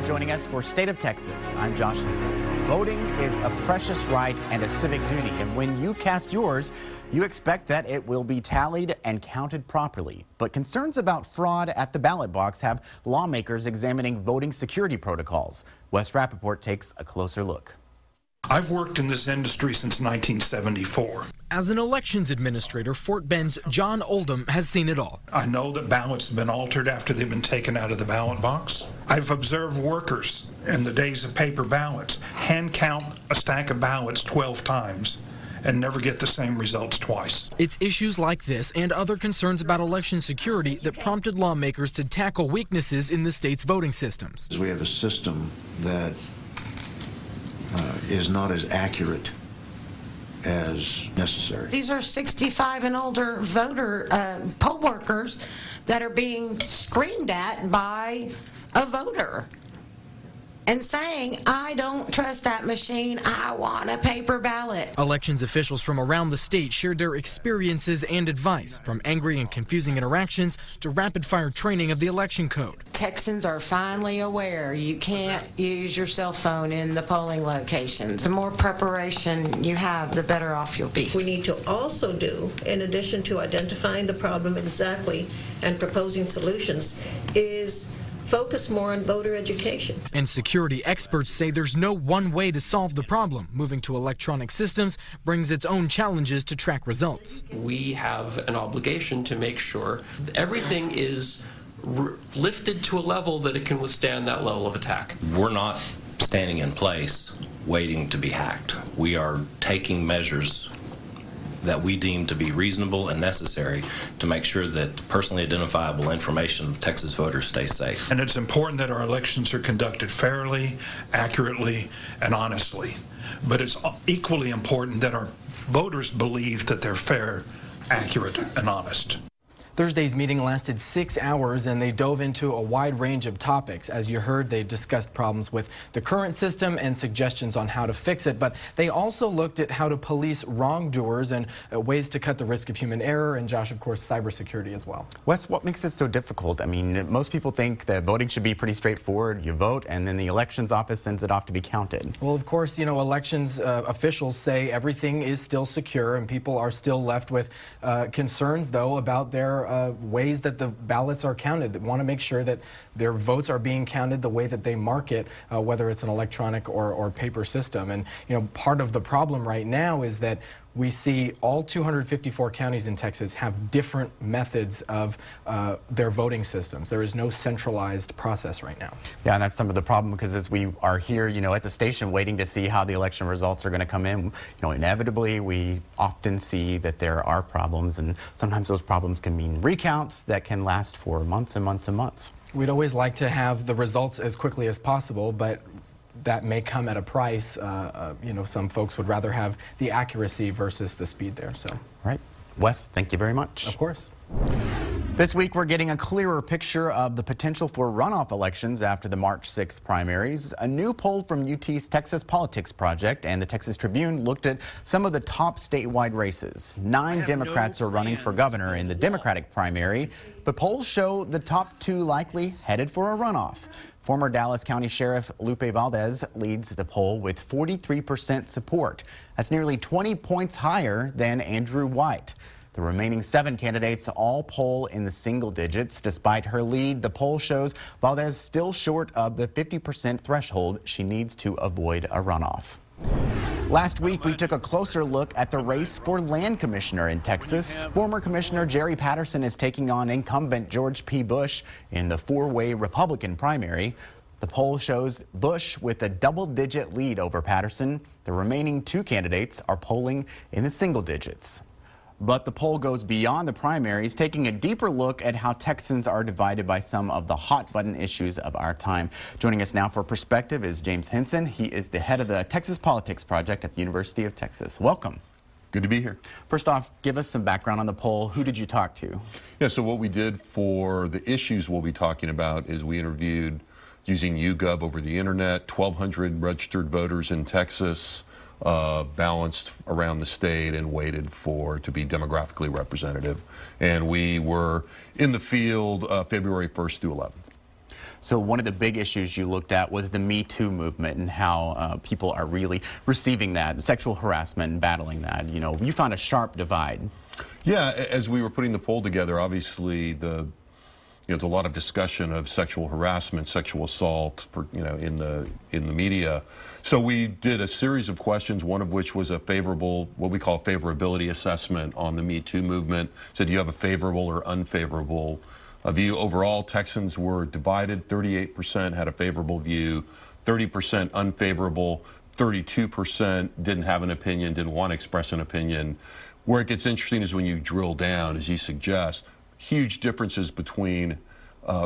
joining us for State of Texas. I'm Josh. Voting is a precious right and a civic duty, and when you cast yours, you expect that it will be tallied and counted properly. But concerns about fraud at the ballot box have lawmakers examining voting security protocols. Wes Rappaport takes a closer look. I've worked in this industry since 1974. As an elections administrator, Fort Bend's John Oldham has seen it all. I know that ballots have been altered after they've been taken out of the ballot box. I've observed workers in the days of paper ballots hand count a stack of ballots 12 times and never get the same results twice. It's issues like this and other concerns about election security that prompted lawmakers to tackle weaknesses in the state's voting systems. We have a system that is not as accurate as necessary. These are 65 and older voter poll workers that are being screamed at by a voter and saying, I don't trust that machine, I want a paper ballot. Elections officials from around the state shared their experiences and advice, from angry and confusing interactions to rapid-fire training of the election code. Texans are finally aware you can't use your cell phone in the polling locations. The more preparation you have, the better off you'll be. We need to also do, in addition to identifying the problem exactly and proposing solutions, is focus more on voter education. And security experts say there's no one way to solve the problem. Moving to electronic systems brings its own challenges to track results. We have an obligation to make sure everything is lifted to a level that it can withstand that level of attack. We're not standing in place waiting to be hacked. We are taking measures that we deem to be reasonable and necessary to make sure that personally identifiable information of Texas voters stays safe. And it's important that our elections are conducted fairly, accurately, and honestly. But it's equally important that our voters believe that they're fair, accurate, and honest. Thursday's meeting lasted 6 hours and they dove into a wide range of topics. As you heard, they discussed problems with the current system and suggestions on how to fix it, but they also looked at how to police wrongdoers and ways to cut the risk of human error, and Josh, of course, cybersecurity as well. Wes, what makes this so difficult? I mean, most people think that voting should be pretty straightforward. You vote and then the elections office sends it off to be counted. Well, of course, you know, elections officials say everything is still secure and people are still left with concerns, though, about their ways that the ballots are counted. They want to make sure that their votes are being counted the way that they mark it, whether it's an electronic or paper system. And, you know, part of the problem right now is that we see all 254 counties in Texas have different methods of their voting systems. There is no centralized process right now. Yeah, and that's some of the problem, because as we are here, you know, at the station waiting to see how the election results are going to come in, you know, inevitably we often see that there are problems, and sometimes those problems can mean recounts that can last for months and months and months. We'd always like to have the results as quickly as possible, but that may come at a price. You know, some folks would rather have the accuracy versus the speed there. So, right. Wes, thank you very much. Of course. This week, we're getting a clearer picture of the potential for runoff elections after the March 6th primaries. A new poll from UT's Texas Politics Project and the Texas Tribune looked at some of the top statewide races. 9 Democrats are running for governor in the Democratic primary, but polls show the top 2 likely headed for a runoff. Former Dallas County Sheriff Lupe Valdez leads the poll with 43% support. That's nearly 20 points higher than Andrew White. The remaining 7 candidates all poll in the single digits. Despite her lead, the poll shows Valdez still short of the 50% threshold she needs to avoid a runoff. Last week, we took a closer look at the race for land commissioner in Texas. Former Commissioner Jerry Patterson is taking on incumbent George P. Bush in the 4-way Republican primary. The poll shows Bush with a double-digit lead over Patterson. The remaining 2 candidates are polling in the single digits. But the poll goes beyond the primaries, taking a deeper look at how Texans are divided by some of the hot-button issues of our time. Joining us now for perspective is James Henson. He is the head of the Texas Politics Project at the University of Texas. Welcome. Good to be here. First off, give us some background on the poll. Who did you talk to? Yeah, so what we did for the issues we'll be talking about is we interviewed, using YouGov over the internet, 1,200 registered voters in Texas, balanced around the state and weighted to be demographically representative. And we were in the field February 1st through 11th. So one of the big issues you looked at was the Me Too movement and how people are really receiving that, sexual harassment and battling that. You know, you found a sharp divide. Yeah, as we were putting the poll together, obviously there's a lot of discussion of sexual harassment, sexual assault, in the media. So we did a series of questions, one of which was a favorable, what we call favorability assessment on the Me Too movement. So do you have a favorable or unfavorable view? Overall, Texans were divided. 38% had a favorable view, 30% unfavorable, 32% didn't have an opinion, didn't want to express an opinion. Where it gets interesting is when you drill down, as you suggest, huge differences between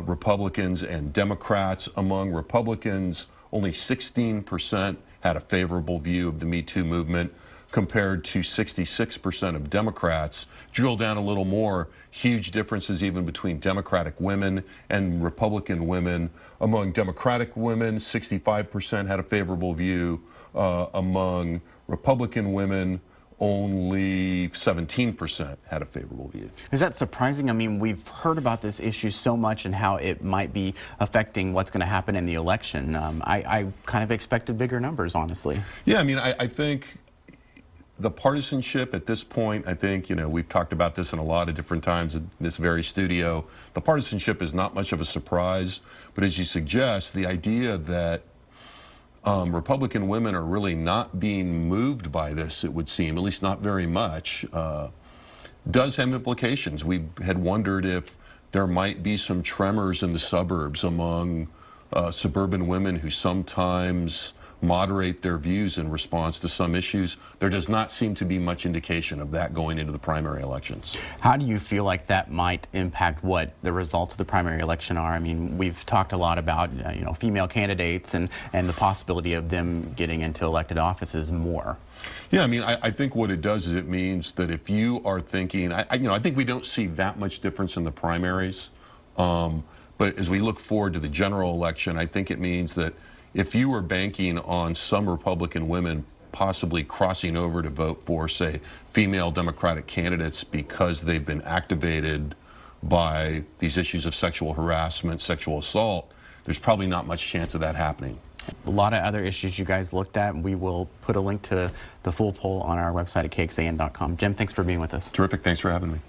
Republicans and Democrats. Among Republicans, only 16% had a favorable view of the Me Too movement, compared to 66% of Democrats. Drill down a little more, huge differences even between Democratic women and Republican women. Among Democratic women, 65% had a favorable view. Among Republican women, only 17% had a favorable view. Is that surprising? I mean, we've heard about this issue so much and how it might be affecting what's going to happen in the election. I kind of expected bigger numbers, honestly. Yeah, I mean, I think the partisanship at this point, I think, we've talked about this in a lot of different times in this very studio. The partisanship is not much of a surprise, but as you suggest, the idea that Republican women are really not being moved by this, it would seem, at least not very much, does have implications. We had wondered if there might be some tremors in the suburbs among suburban women who sometimes moderate their views in response to some issues. There does not seem to be much indication of that going into the primary elections. How do you feel like that might impact what the results of the primary election are? I mean, we've talked a lot about female candidates and the possibility of them getting into elected offices more. Yeah, I mean, I think what it does is it means that if you are thinking, I think we don't see that much difference in the primaries, but as we look forward to the general election, I think it means that if you were banking on some Republican women possibly crossing over to vote for, say, female Democratic candidates because they've been activated by these issues of sexual harassment, sexual assault, there's probably not much chance of that happening. A lot of other issues you guys looked at. We will put a link to the full poll on our website at kxan.com. Jim, thanks for being with us. Terrific. Thanks for having me.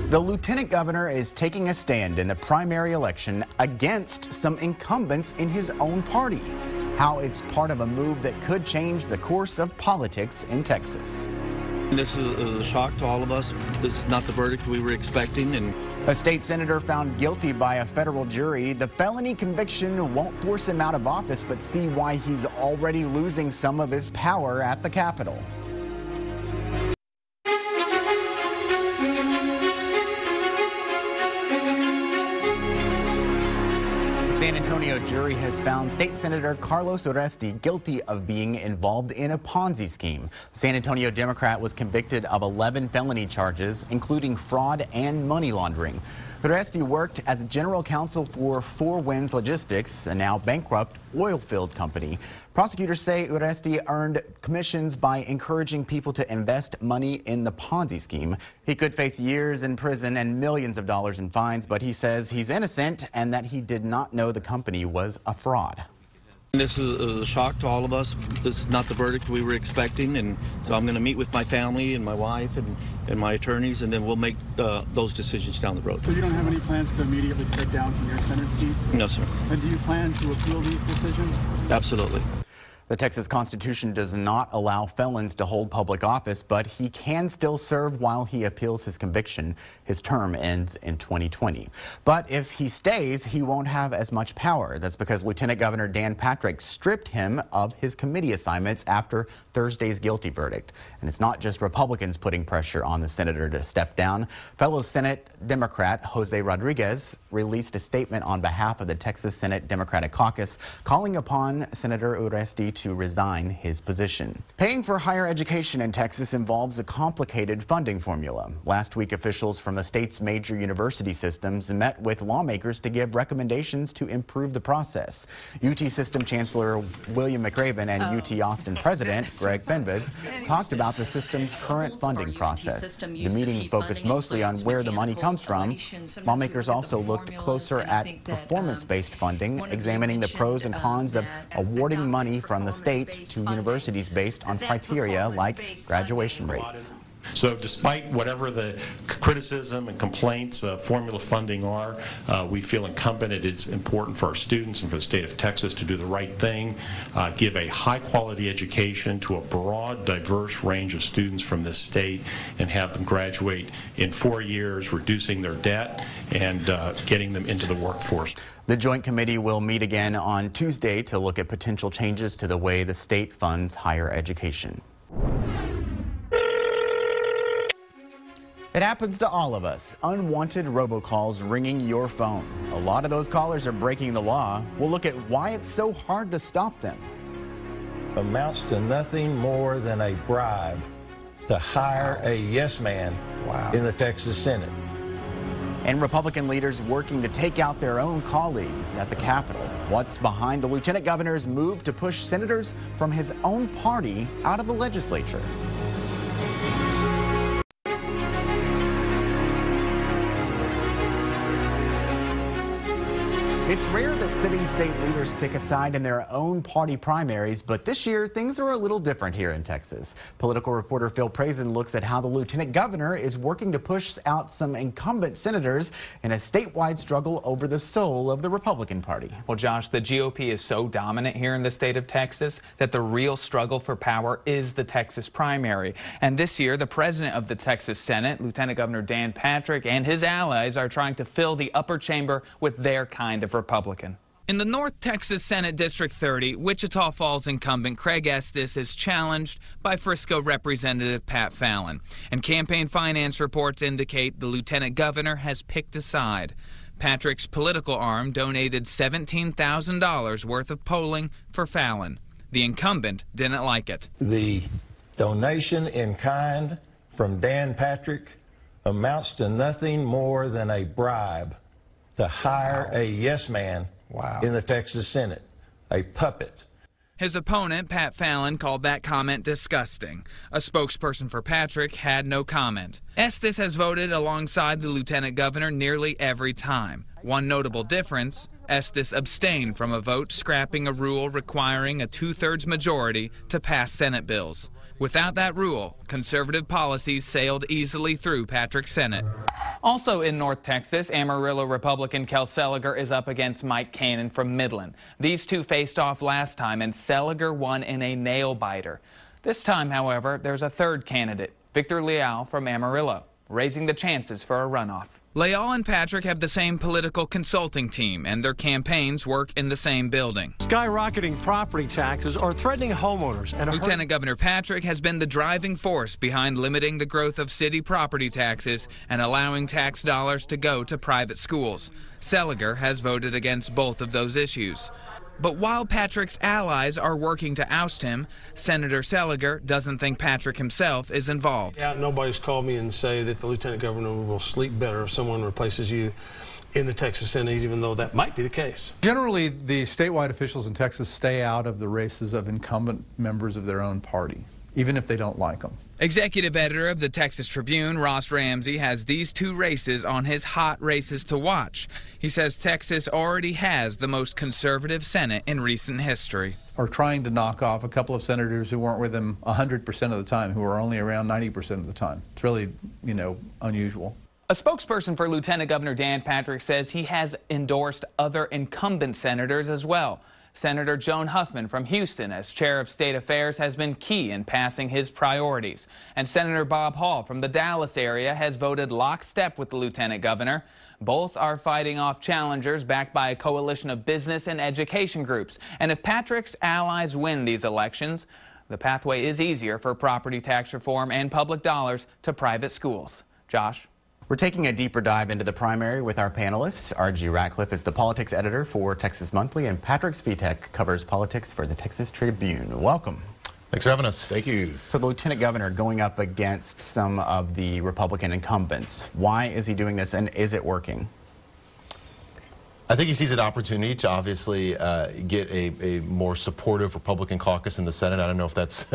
The lieutenant governor is taking a stand in the primary election against some incumbents in his own party. How it's part of a move that could change the course of politics in Texas. This is a shock to all of us. This is not the verdict we were expecting. And a state senator found guilty by a federal jury. The felony conviction won't force him out of office, but see why he's already losing some of his power at the Capitol. San Antonio jury has found State Senator Carlos Uresti guilty of being involved in a Ponzi scheme. The San Antonio Democrat was convicted of 11 felony charges, including fraud and money laundering. Uresti worked as general counsel for Four Winds Logistics, a now bankrupt oil field company. Prosecutors say Uresti earned commissions by encouraging people to invest money in the Ponzi scheme. He could face years in prison and millions of dollars in fines, but he says he's innocent and that he did not know the company was a fraud. this is a shock to all of us. This is not the verdict we were expecting, and so I'm going to meet with my family and my wife and my attorneys, and then we'll make those decisions down the road. So you don't have any plans to immediately step down from your Senate seat? No, sir. And do you plan to appeal these decisions? Absolutely. The Texas Constitution does not allow felons to hold public office, but he can still serve while he appeals his conviction. His term ends in 2020. But if he stays, he won't have as much power. That's because Lieutenant Governor Dan Patrick stripped him of his committee assignments after Thursday's guilty verdict. And it's not just Republicans putting pressure on the senator to step down. Fellow Senate Democrat Jose Rodriguez released a statement on behalf of the Texas Senate Democratic Caucus, calling upon Senator Uresti to resign his position. Paying for higher education in Texas involves a complicated funding formula. Last week, officials from the state's major university systems met with lawmakers to give recommendations to improve the process. UT System Chancellor William McRaven and UT Austin President Greg Fenves talked about the system's current funding process. The meeting focused mostly on where the money comes from. Lawmakers also looked closer at performance-based funding, examining the pros and cons of awarding money from the state to universities based on criteria like graduation rates. So despite whatever the criticism and complaints of formula funding are, we feel incumbent it is important for our students and for the state of Texas to do the right thing, give a high-quality education to a broad, diverse range of students from this state, and have them graduate in 4 years, reducing their debt and getting them into the workforce. The Joint Committee will meet again on Tuesday to look at potential changes to the way the state funds higher education. It happens to all of us. Unwanted robocalls ringing your phone. A lot of those callers are breaking the law. We'll look at why it's so hard to stop them. Amounts to nothing more than a bribe to hire a yes man in the Texas Senate. And Republican leaders working to take out their own colleagues at the Capitol. What's behind the Lieutenant Governor's move to push senators from his own party out of the legislature? It's rare that sitting state leaders pick a side in their own party primaries, but this year things are a little different here in Texas. Political reporter Phil Prazen looks at how the lieutenant governor is working to push out some incumbent senators in a statewide struggle over the soul of the Republican Party. Well, Josh, the GOP is so dominant here in the state of Texas that the real struggle for power is the Texas primary. And this year, the president of the Texas Senate, Lieutenant Governor Dan Patrick, and his allies are trying to fill the upper chamber with their kind of Republican. In the North Texas Senate District 30, Wichita Falls incumbent Craig Estes is challenged by Frisco Representative Pat Fallon. And campaign finance reports indicate the lieutenant governor has picked a side. Patrick's political arm donated $17,000 worth of polling for Fallon. The incumbent didn't like it. The donation in kind from Dan Patrick amounts to nothing more than a bribe to hire a yes man in the Texas Senate, a puppet. His opponent, Pat Fallon, called that comment disgusting. A spokesperson for Patrick had no comment. Estes has voted alongside the lieutenant governor nearly every time. One notable difference, Estes abstained from a vote scrapping a rule requiring a 2/3 majority to pass Senate bills. Without that rule, conservative policies sailed easily through Patrick's Senate. Also in North Texas, Amarillo Republican Kel Seliger is up against Mike Cannon from Midland. These two faced off last time, and Seliger won in a nail-biter. This time, however, there's a third candidate, Victor Leal from Amarillo, raising the chances for a runoff. Leal and Patrick have the same political consulting team, and their campaigns work in the same building. Skyrocketing property taxes are threatening homeowners. And Lieutenant Governor Patrick has been the driving force behind limiting the growth of city property taxes and allowing tax dollars to go to private schools. Seliger has voted against both of those issues. But while Patrick's allies are working to oust him, Senator Seliger doesn't think Patrick himself is involved. Yeah, nobody's called me and say that the lieutenant governor will sleep better if someone replaces you in the Texas Senate, even though that might be the case. Generally, the statewide officials in Texas stay out of the races of incumbent members of their own party, even if they don't like them. Executive editor of the Texas Tribune, Ross Ramsey, has these two races on his hot races to watch. He says Texas already has the most conservative Senate in recent history. Or trying to knock off a couple of senators who weren't with them 100% of the time, who are only around 90% of the time. It's really, unusual. A spokesperson for Lieutenant Governor Dan Patrick says he has endorsed other incumbent senators as well. Senator Joan Huffman from Houston, as chair of state affairs, has been key in passing his priorities. And Senator Bob Hall from the Dallas area has voted lockstep with the lieutenant governor. Both are fighting off challengers backed by a coalition of business and education groups. And if Patrick's allies win these elections, the pathway is easier for property tax reform and public dollars to private schools. Josh? We're taking a deeper dive into the primary with our panelists. R.G. Ratcliffe is the politics editor for Texas Monthly, and Patrick Svitek covers politics for the Texas Tribune. Welcome. Thanks for having us. Thank you. So the lieutenant governor going up against some of the Republican incumbents. Why is he doing this, and is it working? I think he sees an opportunity to obviously get a more supportive Republican caucus in the Senate. I don't know if that's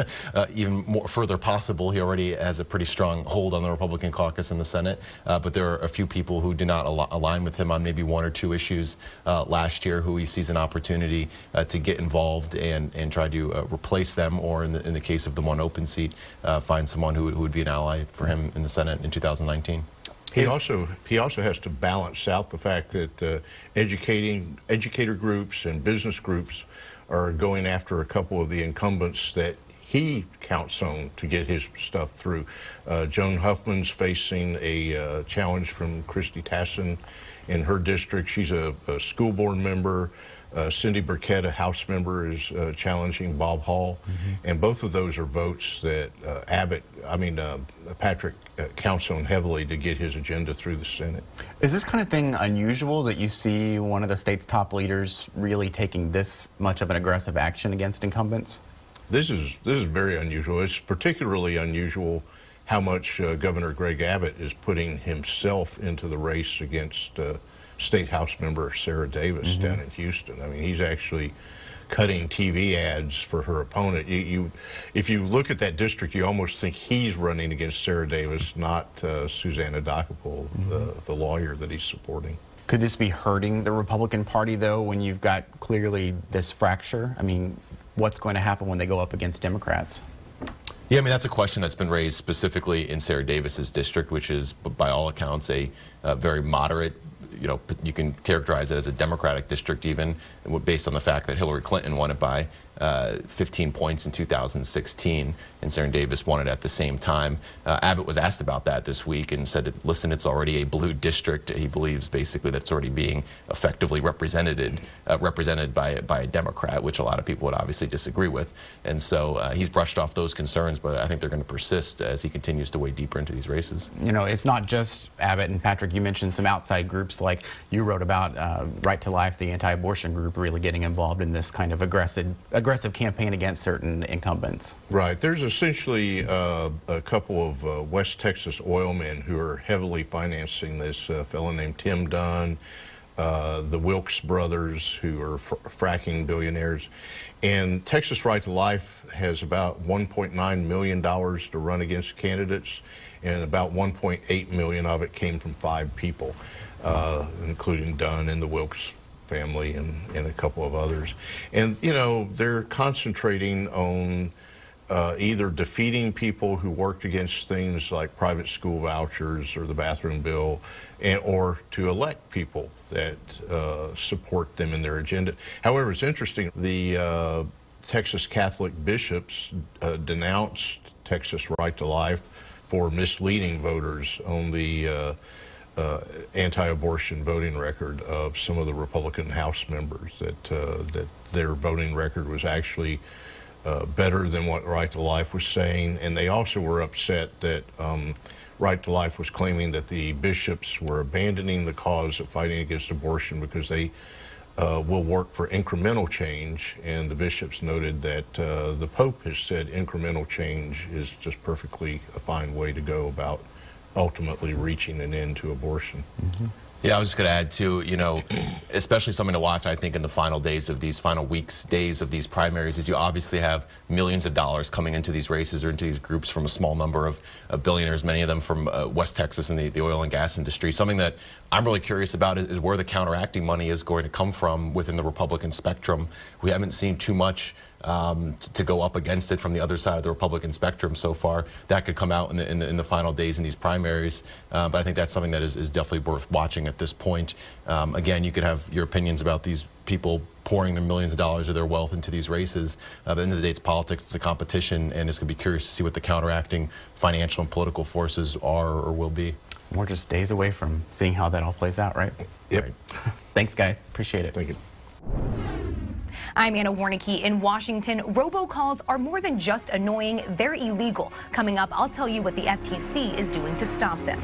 even more further possible. He already has a pretty strong hold on the Republican caucus in the Senate, but there are a few people who do not align with him on maybe one or two issues last year who he sees an opportunity to get involved and try to replace them, or in the case of the one open seat, find someone who would be an ally for him in the Senate in 2019. He also has to balance out the fact that educator groups and business groups are going after a couple of the incumbents that he counts on to get his stuff through. Joan Huffman's facing a challenge from Christy Tassin in her district. She's a school board member. Cindy Burkett, a House member, is challenging Bob Hall, and both of those are votes that Patrick counts on heavily to get his agenda through the Senate. Is this kind of thing unusual, that you see one of the state's top leaders really taking this much of an aggressive action against incumbents? This is very unusual. It's particularly unusual how much Governor Greg Abbott is putting himself into the race against State House member Sarah Davis down in Houston. I mean, he's actually cutting TV ads for her opponent. If you look at that district, you almost think he's running against Sarah Davis, not Susanna Dockapole, the lawyer that he's supporting. Could this be hurting the Republican Party, though, when you've got clearly this fracture? I mean, what's going to happen when they go up against Democrats? Yeah, I mean, that's a question that's been raised specifically in Sarah Davis's district, which is, by all accounts, a very moderate, you can characterize it as a Democratic district even, based on the fact that Hillary Clinton won it by 15 points in 2016, and Sarah Davis won it at the same time. Abbott was asked about that this week and said, listen, it's already a blue district. He believes basically that's already being effectively represented by a Democrat, which a lot of people would obviously disagree with. And so he's brushed off those concerns, but I think they're going to persist as he continues to wade deeper into these races. You know, it's not just Abbott and Patrick. You mentioned some outside groups, like you wrote about Right to Life, the anti-abortion group, really getting involved in this kind of aggressive campaign against certain incumbents. Right. There's essentially a couple of West Texas oil men who are heavily financing this. Fellow named Tim Dunn, the Wilkes brothers, who are fracking billionaires. And Texas Right to Life has about $1.9 million to run against candidates, and about $1.8 million of it came from 5 people, including Dunn and the Wilkes family and a couple of others. And, they're concentrating on either defeating people who worked against things like private school vouchers or the bathroom bill, or to elect people that support them in their agenda. However, it's interesting, the Texas Catholic bishops denounced Texas Right to Life for misleading voters on the anti-abortion voting record of some of the Republican House members, that their voting record was actually better than what Right to Life was saying. And they also were upset that Right to Life was claiming that the bishops were abandoning the cause of fighting against abortion because they will work for incremental change. And the bishops noted that the Pope has said incremental change is just perfectly a fine way to go about ultimately reaching an end to abortion. Yeah, I was just going to add too, especially something to watch, I think, in the final days of these days of these primaries, is you obviously have millions of dollars coming into these races or into these groups from a small number of billionaires, many of them from West Texas and the oil and gas industry. Something that I'm really curious about is where the counteracting money is going to come from within the Republican spectrum. We haven't seen too much to go up against it from the other side of the Republican spectrum so far. That could come out in the final days in these primaries, but I think that's something that is definitely worth watching at this point. Again, you could have your opinions about these people pouring their millions of dollars of their wealth into these races. At the end of the day, it's politics, it's a competition, and it's going to be curious to see what the counteracting financial and political forces are or will be. We're just days away from seeing how that all plays out, right? Yep. Right. Thanks, guys. Appreciate it. Thank you. I'm Anna Warnicki in Washington. Robocalls are more than just annoying, they're illegal. Coming up, I'll tell you what the FTC is doing to stop them.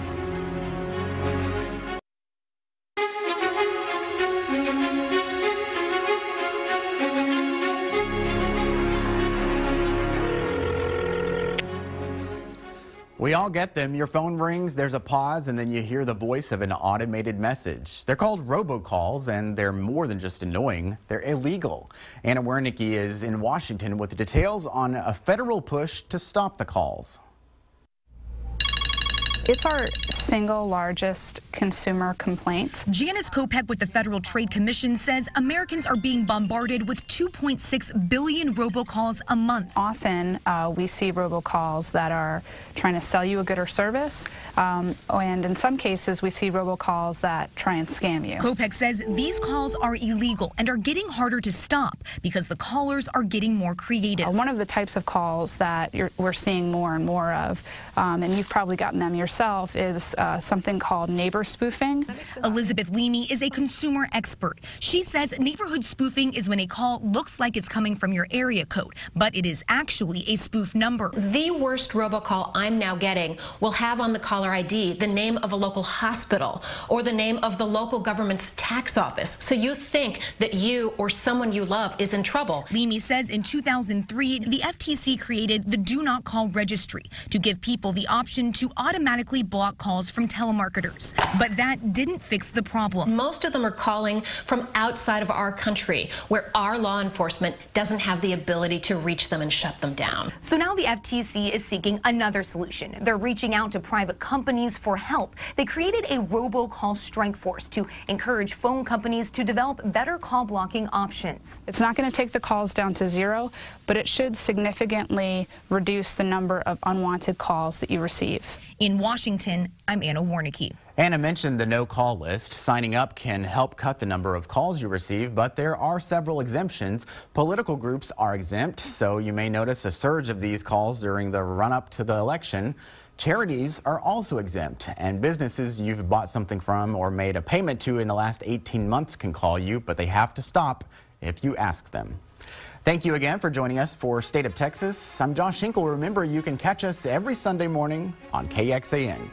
We all get them. Your phone rings, there's a pause, and then you hear the voice of an automated message. They're called robocalls, and they're more than just annoying. They're illegal. Anna Wernicke is in Washington with the details on a federal push to stop the calls. It's our single largest consumer complaint. Janice Kopech with the Federal Trade Commission says Americans are being bombarded with 2.6 billion robocalls a month. Often we see robocalls that are trying to sell you a good or service, and in some cases we see robocalls that try and scam you. Kopech says these calls are illegal and are getting harder to stop because the callers are getting more creative. One of the types of calls that we're seeing more and more of, and you've probably gotten them yourself, is something called neighbor spoofing. Elizabeth Leamy is a consumer expert. She says neighborhood spoofing is when a call looks like it's coming from your area code, but it is actually a spoof number. The worst robocall I'm now getting will have on the caller ID the name of a local hospital or the name of the local government's tax office. So you think that you or someone you love is in trouble. Leamy says in 2003, the FTC created the Do Not Call Registry to give people the option to automatically block calls from telemarketers. But that didn't fix the problem. Most of them are calling from outside of our country, where our law enforcement doesn't have the ability to reach them and shut them down. So now the FTC is seeking another solution. They're reaching out to private companies for help. They created a robocall strike force to encourage phone companies to develop better call blocking options. It's not going to take the calls down to zero, but it should significantly reduce the number of unwanted calls that you receive. In Washington, I'm Anna Wernicke. Anna mentioned the no-call list. Signing up can help cut the number of calls you receive, but there are several exemptions. Political groups are exempt, so you may notice a surge of these calls during the run-up to the election. Charities are also exempt, and businesses you've bought something from or made a payment to in the last 18 months can call you, but they have to stop if you ask them. Thank you again for joining us for State of Texas. I'm Josh Hinkle. Remember, you can catch us every Sunday morning on KXAN.